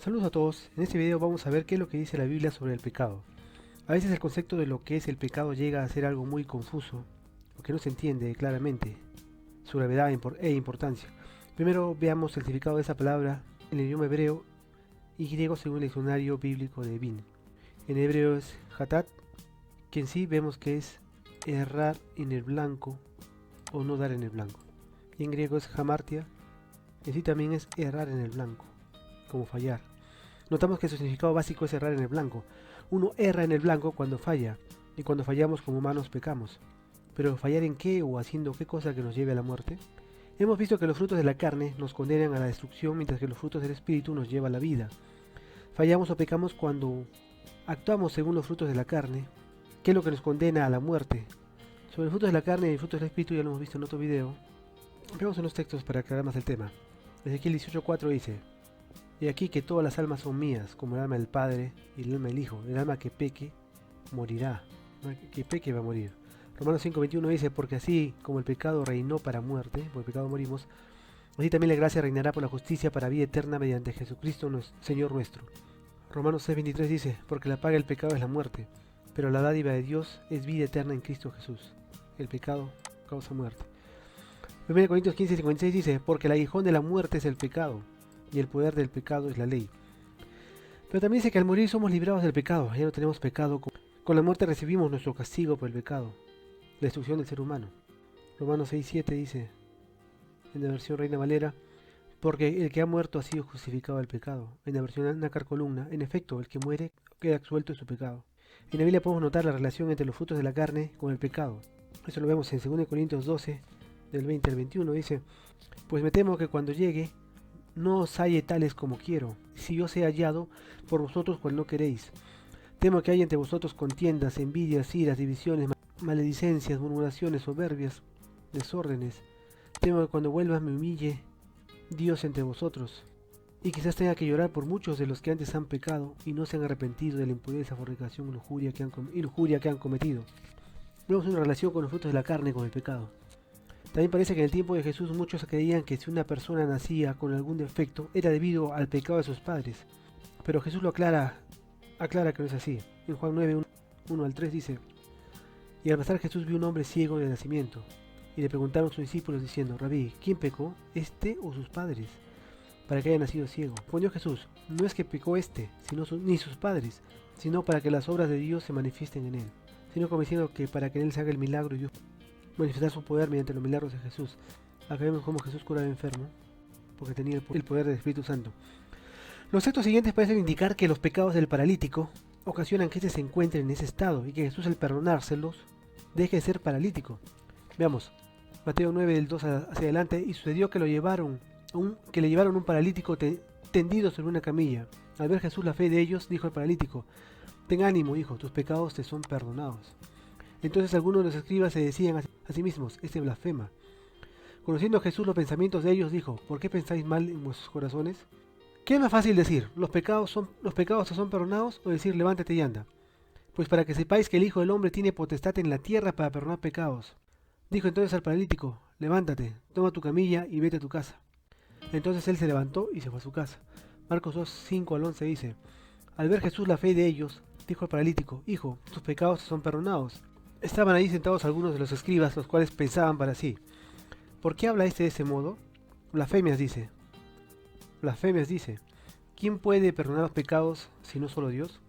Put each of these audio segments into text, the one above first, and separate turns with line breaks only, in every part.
Saludos a todos, en este video vamos a ver qué es lo que dice la Biblia sobre el pecado. A veces el concepto de lo que es el pecado llega a ser algo muy confuso, o que no se entiende claramente, su gravedad e importancia. Primero veamos el significado de esa palabra en el idioma hebreo y griego según el diccionario bíblico de Bin. En hebreo es hatat, que en sí vemos que es errar en el blanco o no dar en el blanco. Y en griego es hamartia, en sí también es errar en el blanco, como fallar. Notamos que su significado básico es errar en el blanco. Uno erra en el blanco cuando falla, y cuando fallamos como humanos pecamos. Pero ¿fallar en qué o haciendo qué cosa que nos lleve a la muerte? Hemos visto que los frutos de la carne nos condenan a la destrucción, mientras que los frutos del Espíritu nos llevan a la vida. Fallamos o pecamos cuando actuamos según los frutos de la carne, que es lo que nos condena a la muerte. Sobre los frutos de la carne y los frutos del Espíritu ya lo hemos visto en otro video. Veamos unos textos para aclarar más el tema. Ezequiel 18:4 dice: Y aquí que todas las almas son mías, como el alma del Padre y el alma del Hijo. El alma que peque, morirá. Que peque va a morir. Romanos 5:21 dice: Porque así como el pecado reinó para muerte, por el pecado morimos, así también la gracia reinará por la justicia para vida eterna mediante Jesucristo Señor nuestro. Romanos 6:23 dice: Porque la paga del pecado es la muerte, pero la dádiva de Dios es vida eterna en Cristo Jesús. El pecado causa muerte. 1 Corintios 15:56 dice: Porque el aguijón de la muerte es el pecado, y el poder del pecado es la ley. Pero también dice que al morir somos librados del pecado, ya no tenemos pecado. Con la muerte recibimos nuestro castigo por el pecado, la destrucción del ser humano. Romanos 6:7 dice, en la versión Reina Valera: Porque el que ha muerto ha sido justificado del pecado. En la versión Nácar Columna: En efecto, el que muere queda absuelto de su pecado. En la Biblia podemos notar la relación entre los frutos de la carne con el pecado. Eso lo vemos en 2 Corintios 12, del 20 al 21. Dice: Pues me temo que cuando llegue no os halle tales como quiero, si yo sea hallado por vosotros cual no queréis. Temo que haya entre vosotros contiendas, envidias, iras, divisiones, maledicencias, murmuraciones, soberbias, desórdenes. Temo que cuando vuelvas me humille Dios entre vosotros, y quizás tenga que llorar por muchos de los que antes han pecado y no se han arrepentido de la impureza, fornicación y lujuria que han cometido. Vemos una relación con los frutos de la carne con el pecado. También parece que en el tiempo de Jesús muchos creían que si una persona nacía con algún defecto era debido al pecado de sus padres. Pero Jesús lo aclara que no es así. En Juan 9, 1 al 3 dice: Y al pasar Jesús vio un hombre ciego de nacimiento. Y le preguntaron sus discípulos diciendo: Rabí, ¿quién pecó, este o sus padres, para que haya nacido ciego? Respondió Jesús: No es que pecó este, ni sus padres, sino para que las obras de Dios se manifiesten en él. Sino como diciendo que para que en él se haga el milagro y Dios manifestar su poder mediante los milagros de Jesús. Acá vemos cómo Jesús curaba enfermo, porque tenía el poder del Espíritu Santo. Los textos siguientes parecen indicar que los pecados del paralítico ocasionan que éste se encuentre en ese estado y que Jesús, al perdonárselos, deje de ser paralítico. Veamos, Mateo 9 del 2 hacia adelante: Y sucedió que le llevaron un paralítico tendido sobre una camilla. Al ver Jesús la fe de ellos, dijo al paralítico: Ten ánimo, hijo, tus pecados te son perdonados. Entonces algunos de los escribas se decían a sí mismos: Este blasfema. Conociendo a Jesús los pensamientos de ellos, dijo: ¿Por qué pensáis mal en vuestros corazones? ¿Qué es más fácil decir? ¿Los pecados te son perdonados? O decir: levántate y anda. Pues para que sepáis que el Hijo del Hombre tiene potestad en la tierra para perdonar pecados. Dijo entonces al paralítico: levántate, toma tu camilla y vete a tu casa. Entonces él se levantó y se fue a su casa. Marcos 2, 5 al 11 dice: Al ver Jesús la fe de ellos, dijo al paralítico: Hijo, tus pecados te son perdonados. Estaban ahí sentados algunos de los escribas, los cuales pensaban para sí: ¿por qué habla este de ese modo? Blasfemias dice. ¿Quién puede perdonar los pecados si no solo Dios?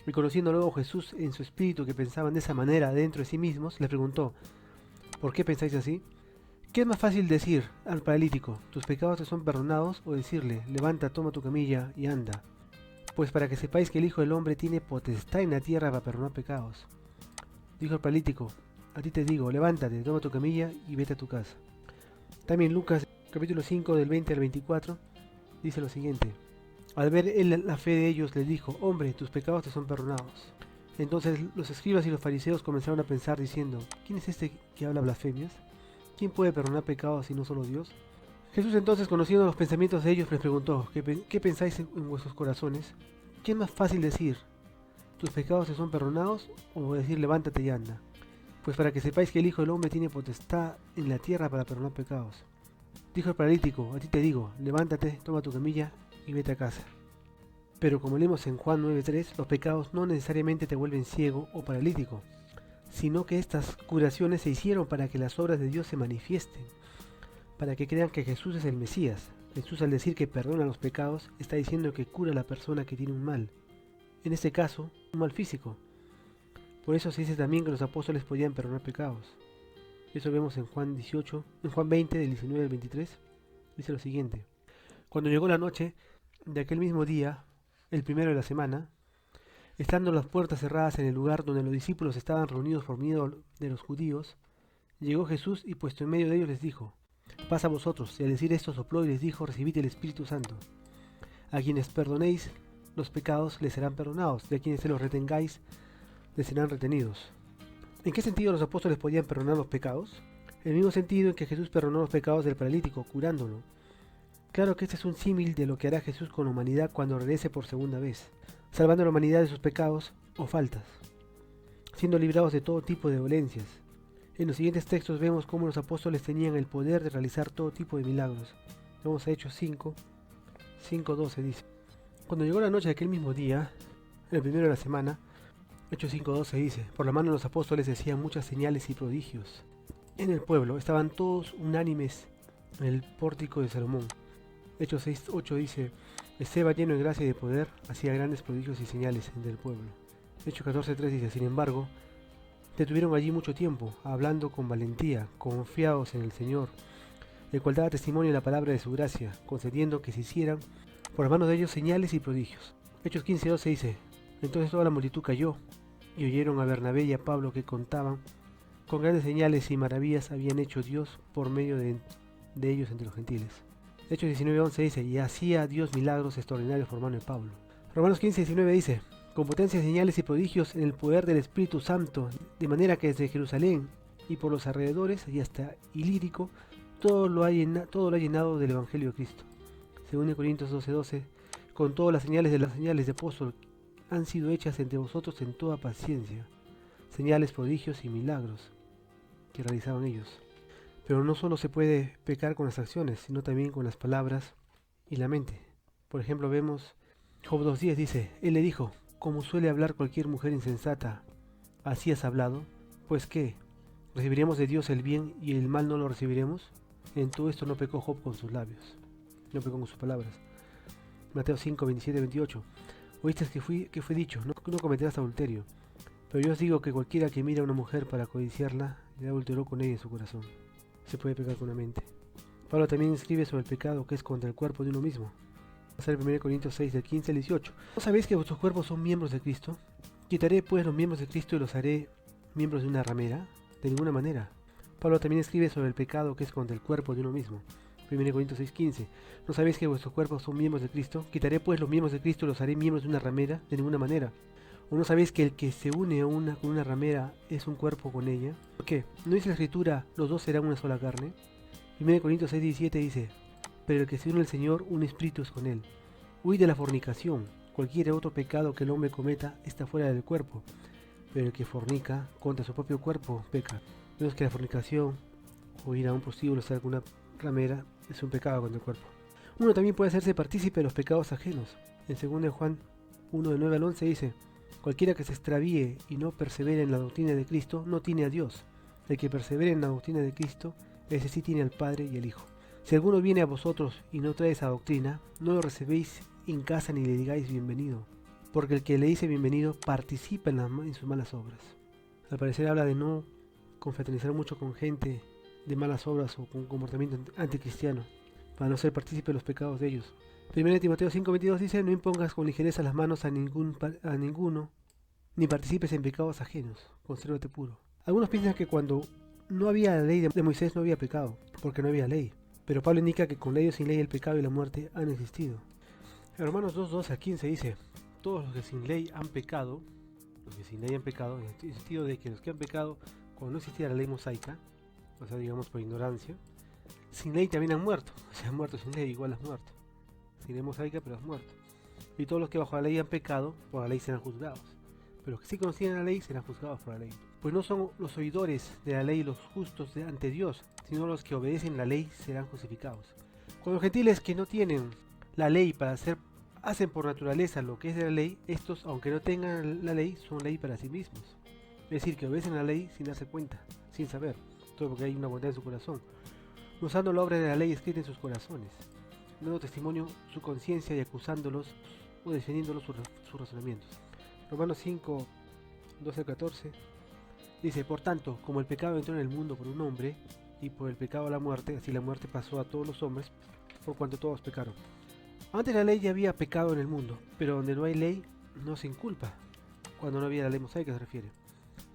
Y conociendo luego Jesús en su espíritu que pensaban de esa manera dentro de sí mismos, les preguntó: ¿por qué pensáis así? ¿Qué es más fácil decir al paralítico: tus pecados te son perdonados? O decirle: levanta, toma tu camilla y anda. Pues para que sepáis que el Hijo del Hombre tiene potestad en la tierra para perdonar pecados. Dijo el paralítico: a ti te digo, levántate, toma tu camilla y vete a tu casa. También Lucas capítulo 5 del 20 al 24 dice lo siguiente: Al ver él la fe de ellos, les dijo: hombre, tus pecados te son perdonados. Entonces los escribas y los fariseos comenzaron a pensar diciendo: ¿quién es este que habla blasfemias? ¿Quién puede perdonar pecados si no solo Dios? Jesús entonces, conociendo los pensamientos de ellos, les preguntó: ¿qué pensáis en vuestros corazones? ¿Qué es más fácil decir: tus pecados te son perdonados? O decir: levántate y anda. Pues para que sepáis que el Hijo del Hombre tiene potestad en la tierra para perdonar pecados. Dijo el paralítico: a ti te digo, levántate, toma tu camilla y vete a casa. Pero como leemos en Juan 9:3, los pecados no necesariamente te vuelven ciego o paralítico, sino que estas curaciones se hicieron para que las obras de Dios se manifiesten, para que crean que Jesús es el Mesías. Jesús, al decir que perdona los pecados, está diciendo que cura a la persona que tiene un mal. En este caso, un mal físico. Por eso se dice también que los apóstoles podían perdonar pecados. Eso vemos en Juan 20, del 19 al 23. Dice lo siguiente: Cuando llegó la noche de aquel mismo día, el primero de la semana, estando las puertas cerradas en el lugar donde los discípulos estaban reunidos por miedo de los judíos, llegó Jesús y puesto en medio de ellos les dijo: Paz a vosotros. Y al decir esto sopló y les dijo: Recibid el Espíritu Santo. A quienes perdonéis los pecados les serán perdonados, y a quienes se los retengáis les serán retenidos. ¿En qué sentido los apóstoles podían perdonar los pecados? En el mismo sentido en que Jesús perdonó los pecados del paralítico, curándolo. Claro que este es un símil de lo que hará Jesús con la humanidad cuando regrese por segunda vez, salvando a la humanidad de sus pecados o faltas, siendo librados de todo tipo de dolencias. En los siguientes textos vemos cómo los apóstoles tenían el poder de realizar todo tipo de milagros. Vamos a Hechos 5:12 dice: Cuando llegó la noche de aquel mismo día, el primero de la semana, Hechos 5:12 dice: Por la mano de los apóstoles se hacían muchas señales y prodigios. En el pueblo estaban todos unánimes en el pórtico de Salomón. Hechos 6:8 dice: Esteban, lleno de gracia y de poder, hacía grandes prodigios y señales entre el pueblo. Hechos 14:3 dice: Sin embargo, detuvieron allí mucho tiempo, hablando con valentía, confiados en el Señor, el cual daba testimonio de la palabra de su gracia, concediendo que se hicieran por la mano de ellos señales y prodigios. Hechos 15:12 dice: Entonces toda la multitud cayó, y oyeron a Bernabé y a Pablo que contaban con grandes señales y maravillas habían hecho Dios por medio de ellos entre los gentiles. Hechos 19:11 dice: Y hacía Dios milagros extraordinarios por mano de Pablo. Romanos 15:19 dice: Con potencia, señales y prodigios en el poder del Espíritu Santo, de manera que desde Jerusalén y por los alrededores y hasta Ilírico, todo lo ha llenado del Evangelio de Cristo. Según Corintios 12:12, con todas las señales de apóstol han sido hechas entre vosotros en toda paciencia, señales, prodigios y milagros que realizaban ellos. Pero no solo se puede pecar con las acciones, sino también con las palabras y la mente. Por ejemplo, vemos Job 2:10 dice: Él le dijo: Como suele hablar cualquier mujer insensata, ¿así has hablado? Pues ¿qué? ¿Recibiremos de Dios el bien y el mal no lo recibiremos? En todo esto no pecó Job con sus labios, no pecó con sus palabras. Mateo 5:27-28. Oíste que fue dicho: no cometerás adulterio. Pero yo os digo que cualquiera que mira a una mujer para codiciarla, ya adulteró con ella en su corazón. Se puede pecar con la mente. Pablo también escribe sobre el pecado que es contra el cuerpo de uno mismo. Vamos a ver 1 Corintios 6:15-18. ¿No sabéis que vuestros cuerpos son miembros de Cristo? ¿Quitaré pues los miembros de Cristo y los haré miembros de una ramera? De ninguna manera. Pablo también escribe sobre el pecado que es contra el cuerpo de uno mismo. 1 Corintios 6:15. ¿No sabéis que vuestros cuerpos son miembros de Cristo? ¿Quitaré pues los miembros de Cristo y los haré miembros de una ramera? De ninguna manera. ¿O no sabéis que el que se une con una ramera es un cuerpo con ella? ¿Por qué? ¿No dice la Escritura: los dos serán una sola carne? 1 Corintios 6:17 dice: Pero el que se une al Señor, un espíritu es con él. Huid de la fornicación. Cualquier otro pecado que el hombre cometa está fuera del cuerpo, pero el que fornica contra su propio cuerpo peca. Vemos que la fornicación, o ir a un prostíbulo, estar con una ramera, es un pecado contra el cuerpo. Uno también puede hacerse partícipe de los pecados ajenos. En 2 Juan 1:9-11 dice: Cualquiera que se extravíe y no persevere en la doctrina de Cristo no tiene a Dios. El que persevere en la doctrina de Cristo, ese sí tiene al Padre y al Hijo. Si alguno viene a vosotros y no trae esa doctrina, no lo recibéis en casa ni le digáis bienvenido, porque el que le dice bienvenido participa en sus malas obras. Al parecer habla de no confraternizar mucho con gente de malas obras o con comportamiento anticristiano, para no ser partícipe de los pecados de ellos. 1 Timoteo 5:22 dice: No impongas con ligereza las manos a ninguno, ni participes en pecados ajenos, consérvate puro. Algunos piensan que cuando no había la ley de Moisés no había pecado, porque no había ley. Pero Pablo indica que con ley o sin ley el pecado y la muerte han existido. En Romanos 2:12-15 dice: Todos los que sin ley han pecado, en el sentido de que los que han pecado cuando no existía la ley mosaica, o sea, digamos por ignorancia, sin ley también han muerto. O sea, han muerto sin ley, igual has muerto. Sin ley mosaica, pero has muerto. Y todos los que bajo la ley han pecado, por la ley serán juzgados. Pero los que sí conocían la ley serán juzgados por la ley. Pues no son los oidores de la ley los justos ante Dios, sino los que obedecen la ley serán justificados. Con los gentiles que no tienen la ley para ser hacen por naturaleza lo que es de la ley, estos, aunque no tengan la ley, son ley para sí mismos. Es decir, que obedecen la ley sin darse cuenta, sin saber, todo porque hay una bondad en su corazón, usando la obra de la ley escrita en sus corazones, dando testimonio su conciencia y acusándolos o defendiéndolos sus razonamientos. Romanos 5, 12 al 14 dice: por tanto, como el pecado entró en el mundo por un hombre, y por el pecado la muerte, así la muerte pasó a todos los hombres, por cuanto todos pecaron. Antes la ley ya había pecado en el mundo, pero donde no hay ley, no se inculpa. Cuando no había la ley mosaica se refiere.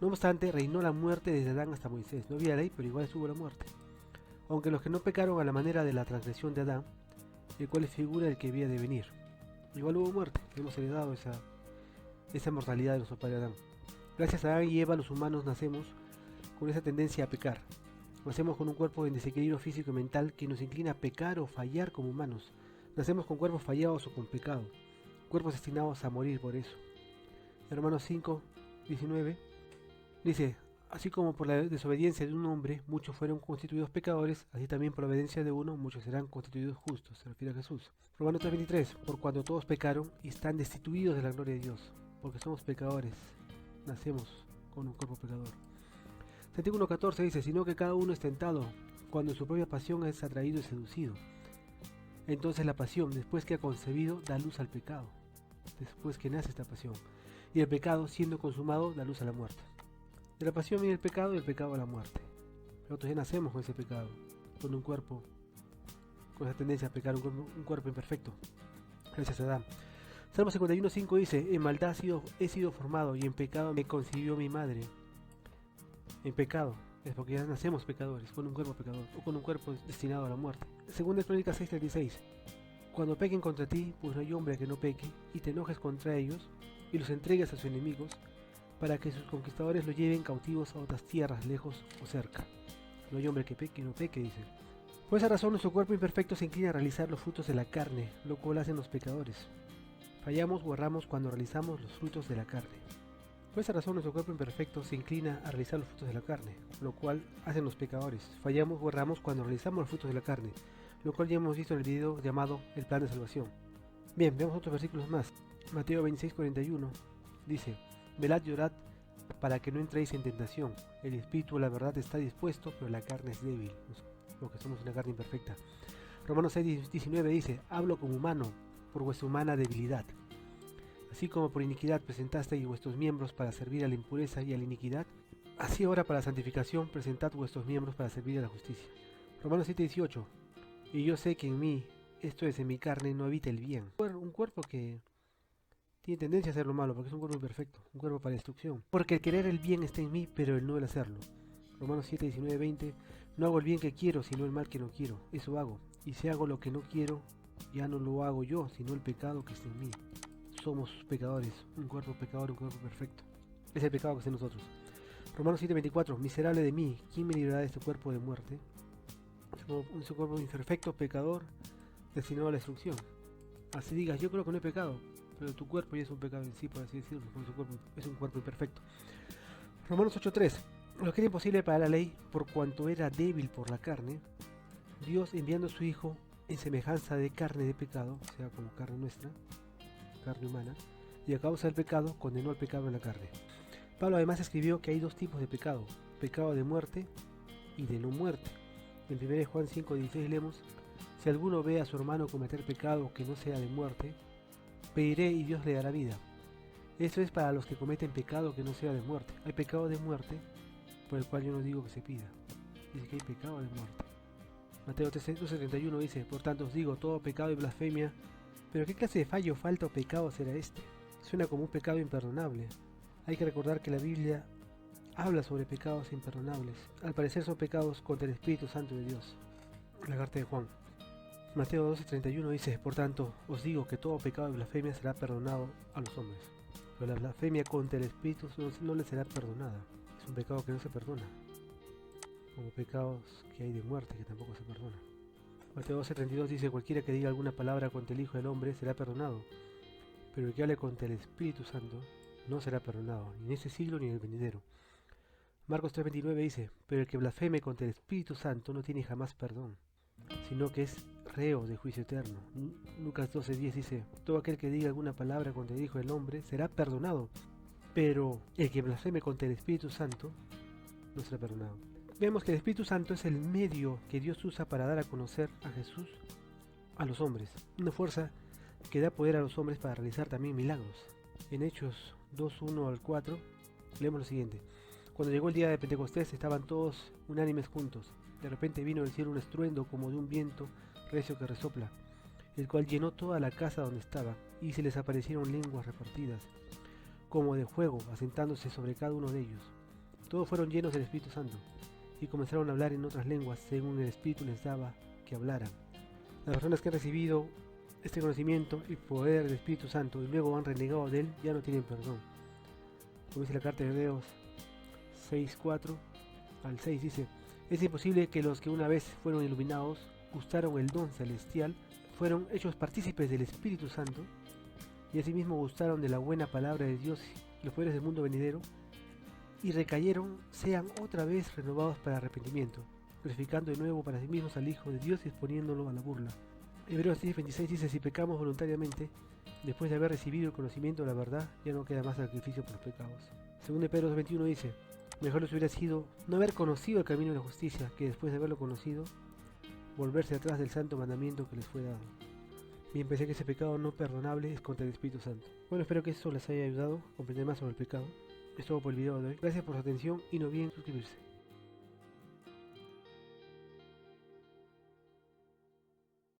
No obstante, reinó la muerte desde Adán hasta Moisés. No había ley, pero igual estuvo la muerte. Aunque los que no pecaron a la manera de la transgresión de Adán, el cual es figura del que había de venir. Igual hubo muerte, hemos heredado esa mortalidad de nuestro padre Adán. Gracias a Adán y Eva, los humanos nacemos con esa tendencia a pecar. Nacemos con un cuerpo en desequilibrio físico y mental que nos inclina a pecar o fallar como humanos. Nacemos con cuerpos fallados o con pecado, cuerpos destinados a morir por eso. Romanos 5, 19 dice: así como por la desobediencia de un hombre muchos fueron constituidos pecadores, así también por la obediencia de uno muchos serán constituidos justos. Se refiere a Jesús. Romanos 3:23: por cuando todos pecaron y están destituidos de la gloria de Dios, porque somos pecadores, nacemos con un cuerpo pecador. Santiago 1:14 dice: sino que cada uno es tentado cuando en su propia pasión es atraído y seducido. Entonces la pasión, después que ha concebido, da luz al pecado, después que nace esta pasión. Y el pecado, siendo consumado, da luz a la muerte. De la pasión viene el pecado y el pecado a la muerte. Nosotros ya nacemos con ese pecado, con un cuerpo, con esa tendencia a pecar, un cuerpo imperfecto, gracias a Adán. Salmo 51:5 dice: en maldad he sido formado y en pecado me concibió mi madre. En pecado, es porque ya nacemos pecadores, con un cuerpo pecador, o con un cuerpo destinado a la muerte. Segunda Crónicas 6:36: cuando pequen contra ti, pues no hay hombre que no peque, y te enojes contra ellos, y los entregues a sus enemigos, para que sus conquistadores lo lleven cautivos a otras tierras, lejos o cerca. No hay hombre que peque, no peque, dice. Por esa razón nuestro cuerpo imperfecto se inclina a realizar los frutos de la carne, lo cual hacen los pecadores. Fallamos o erramos cuando realizamos los frutos de la carne. Por esa razón nuestro cuerpo imperfecto se inclina a realizar los frutos de la carne, lo cual hacen los pecadores. Fallamos o erramos cuando realizamos los frutos de la carne, lo cual ya hemos visto en el video llamado El Plan de Salvación. Bien, veamos otros versículos más. Mateo 26:41 dice: velad y orad para que no entréis en tentación. El espíritu, la verdad, está dispuesto, pero la carne es débil, porque somos una carne imperfecta. Romanos 6:19 dice: hablo como humano, por vuestra humana debilidad. Así como por iniquidad presentasteis vuestros miembros para servir a la impureza y a la iniquidad, así ahora para la santificación presentad vuestros miembros para servir a la justicia. Romanos 7:18: y yo sé que en mí, esto es, en mi carne, no habita el bien. Un cuerpo que tiene tendencia a hacer lo malo, porque es un cuerpo imperfecto, un cuerpo para destrucción. Porque el querer el bien está en mí, pero el no el hacerlo. Romanos 7:19-20: no hago el bien que quiero, sino el mal que no quiero. Eso hago. Y si hago lo que no quiero, ya no lo hago yo, sino el pecado que está en mí. Somos pecadores, un cuerpo pecador, un cuerpo perfecto. Es el pecado que está en nosotros. Romanos 7:24: miserable de mí, ¿quién me librará de este cuerpo de muerte? Es un cuerpo imperfecto, pecador, destinado a la destrucción. Así digas: yo creo que no he pecado, pero tu cuerpo ya es un pecado en sí, por así decirlo, porque es un cuerpo imperfecto. Romanos 8:3: lo que era imposible para la ley, por cuanto era débil por la carne, Dios, enviando a su Hijo en semejanza de carne de pecado, o sea, como carne nuestra, carne humana, y a causa del pecado condenó al pecado en la carne. Pablo además escribió que hay dos tipos de pecado: pecado de muerte y de no muerte. En 1 Juan 5:16 leemos: si alguno ve a su hermano cometer pecado que no sea de muerte, pediré y Dios le dará vida. Eso es para los que cometen pecado que no sea de muerte. Hay pecado de muerte, por el cual yo no digo que se pida. Dice que hay pecado de muerte. Mateo 12:31 dice: por tanto os digo, todo pecado y blasfemia. Pero ¿qué clase de fallo, falta o pecado será este? Suena como un pecado imperdonable. Hay que recordar que la Biblia habla sobre pecados imperdonables. Al parecer son pecados contra el Espíritu Santo de Dios. La carta de Juan. Mateo 12:31 dice: por tanto os digo que todo pecado y blasfemia será perdonado a los hombres, pero la blasfemia contra el Espíritu no le será perdonada. Es un pecado que no se perdona, como pecados que hay de muerte que tampoco se perdona. Mateo 12:32 dice: cualquiera que diga alguna palabra contra el Hijo del Hombre será perdonado, pero el que hable contra el Espíritu Santo no será perdonado, ni en este siglo ni en el venidero. Marcos 3:29 dice: pero el que blasfeme contra el Espíritu Santo no tiene jamás perdón, sino que es reos de juicio eterno. Lucas 12:10 dice, todo aquel que diga alguna palabra contra el Hijo del Hombre será perdonado, pero el que blasfeme contra el Espíritu Santo no será perdonado. Vemos que el Espíritu Santo es el medio que Dios usa para dar a conocer a Jesús a los hombres, una fuerza que da poder a los hombres para realizar también milagros. En Hechos 2:1 al 4 leemos lo siguiente: cuando llegó el día de Pentecostés estaban todos unánimes juntos. De repente vino del cielo un estruendo como de un viento recio que resopla, el cual llenó toda la casa donde estaba, y se les aparecieron lenguas repartidas, como de fuego, asentándose sobre cada uno de ellos. Todos fueron llenos del Espíritu Santo, y comenzaron a hablar en otras lenguas según el Espíritu les daba que hablaran. Las personas que han recibido este conocimiento y poder del Espíritu Santo y luego han renegado de él ya no tienen perdón. Como dice la carta de Hebreos 6:4 al 6, dice: es imposible que los que una vez fueron iluminados, gustaron el don celestial, fueron hechos partícipes del Espíritu Santo y asimismo gustaron de la buena palabra de Dios y los poderes del mundo venidero, y recayeron, sean otra vez renovados para arrepentimiento, glorificando de nuevo para sí mismos al Hijo de Dios y exponiéndolo a la burla. Hebreos 10:26 dice: si pecamos voluntariamente, después de haber recibido el conocimiento de la verdad, ya no queda más sacrificio por los pecados. Según Pedro 2:21 dice: mejor les hubiera sido no haber conocido el camino de la justicia, que después de haberlo conocido, volverse atrás del santo mandamiento que les fue dado. Bien, pensé que ese pecado no perdonable es contra el Espíritu Santo. Bueno, espero que esto les haya ayudado a comprender más sobre el pecado. Es todo por el video de hoy. Gracias por su atención y no olviden suscribirse.